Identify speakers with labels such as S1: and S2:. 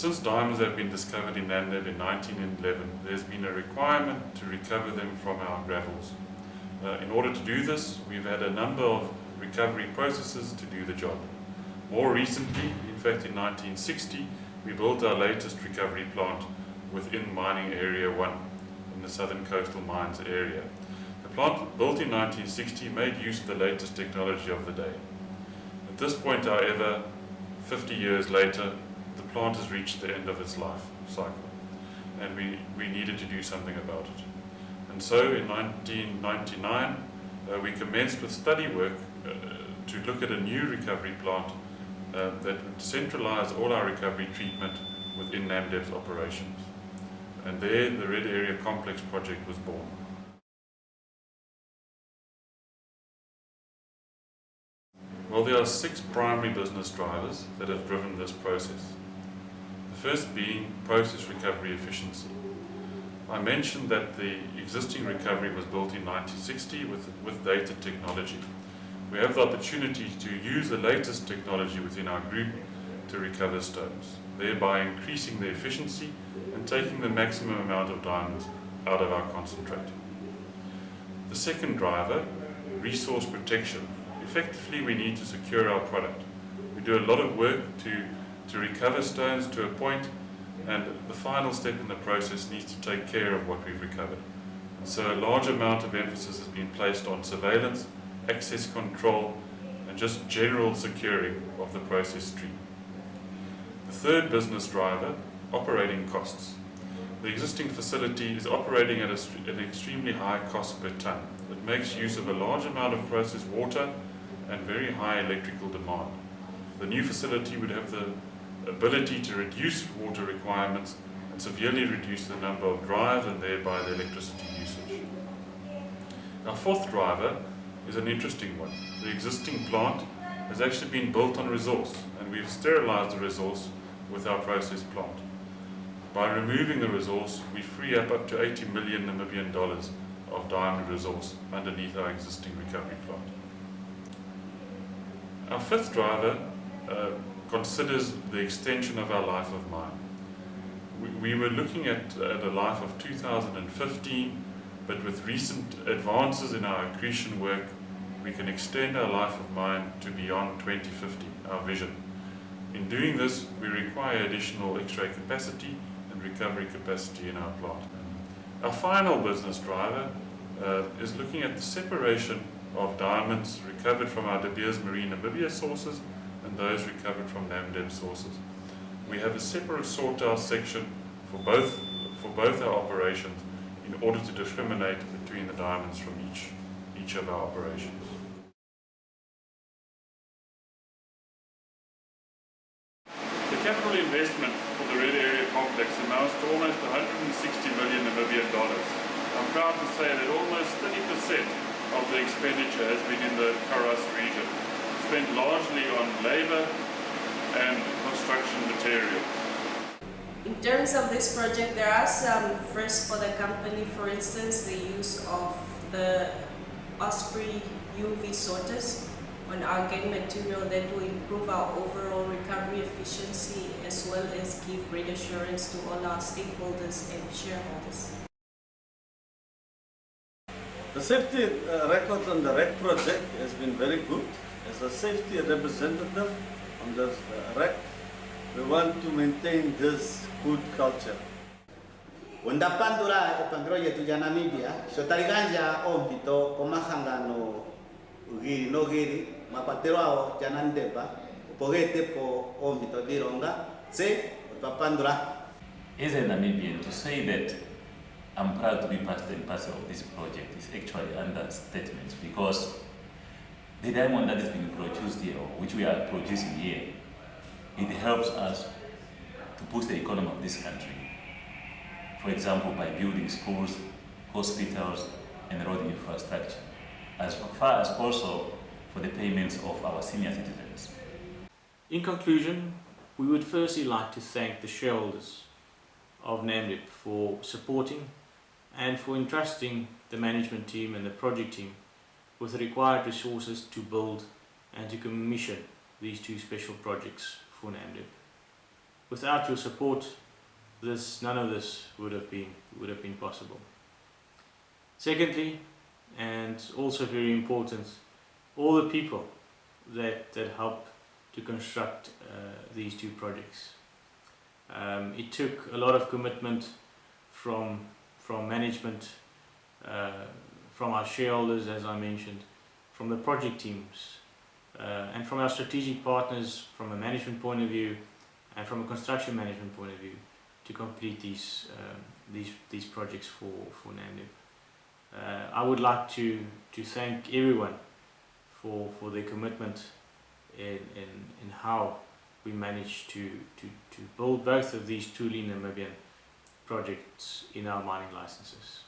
S1: Since diamonds have been discovered in Namdeb in 1911, there's been a requirement to recover them from our gravels. In order to do this, we've had a number of recovery processes to do the job. More recently, in fact in 1960, we built our latest recovery plant within Mining Area 1 in the Southern Coastal Mines area. The plant, built in 1960, made use of the latest technology of the day. At this point, however, 50 years later, the plant has reached the end of its life cycle, and we needed to do something about it. And so in 1999, we commenced with study work to look at a new recovery plant that would centralize all our recovery treatment within Namdeb's operations. And there, the Red Area Complex project was born. Well, there are 6 primary business drivers that have driven this process. The first being process recovery efficiency. I mentioned that the existing recovery was built in 1960 with dated technology. We have the opportunity to use the latest technology within our group to recover stones, thereby increasing the efficiency and taking the maximum amount of diamonds out of our concentrate. The second driver, resource protection. Effectively, we need to secure our product. We do a lot of work to recover stones to a point, and the final step in the process needs to take care of what we've recovered. And so a large amount of emphasis has been placed on surveillance, access control, and just general securing of the process stream. The third business driver, operating costs. The existing facility is operating at an extremely high cost per ton. It makes use of a large amount of processed water and very high electrical demand. The new facility would have the ability to reduce water requirements and severely reduce the number of drives and thereby the electricity usage. Our fourth driver is an interesting one. The existing plant has actually been built on resource, and we've sterilized the resource with our process plant. By removing the resource, we free up to 80 million Namibian dollars of diamond resource underneath our existing recovery plant. Our fifth driver considers the extension of our life of mine. We were looking at a life of 2015, but with recent advances in our accretion work, we can extend our life of mine to beyond 2050, our vision. In doing this, we require additional X-ray capacity and recovery capacity in our plant. Our final business driver is looking at the separation of diamonds recovered from our De Beers Marine Namibia sources and those recovered from Namdeb sources. We have a separate sort-house section for both our operations in order to discriminate between the diamonds from each of our operations. The capital investment for the Red Area Complex amounts to almost 160 million Namibian dollars. I'm proud to say that almost 30% of the expenditure has been in the Karas region, spent largely on labour and construction materials.
S2: In terms of this project, there are some firsts for the company. For instance, the use of the Osprey UV sorters on our gain material that will improve our overall recovery efficiency as well as give great assurance to all our stakeholders and shareholders.
S3: The safety record on the REC project has been very good. As a safety representative on the REC, we want to maintain this good culture.
S4: Undapandura epangro yetu ya Namibia, sotariganja ompito komahangano ugiri no giri mapatero ao ya Namdeba upogete po ompito dironga se utapandura.
S5: As a Namibian, to say that I'm proud to be part and parcel of this project is actually understatement, because the diamond that is being produced here, or which we are producing here, it helps us to boost the economy of this country. For example, by building schools, hospitals, and road infrastructure, as far as also for the payments of our senior citizens.
S6: In conclusion, we would firstly like to thank the shareholders of Namdeb for supporting and for entrusting the management team and the project team with the required resources to build and to commission these two special projects for Namdeb. without your support, none of this would have been possible. Secondly, and also very important, all the people that helped to construct these two projects. It took a lot of commitment from management, from our shareholders, as I mentioned, from the project teams, and from our strategic partners from a management point of view and from a construction management point of view to complete these projects for Namdeb. I would like to thank everyone for their commitment in how we managed to build both of these truly Namibian projects in our mining licenses.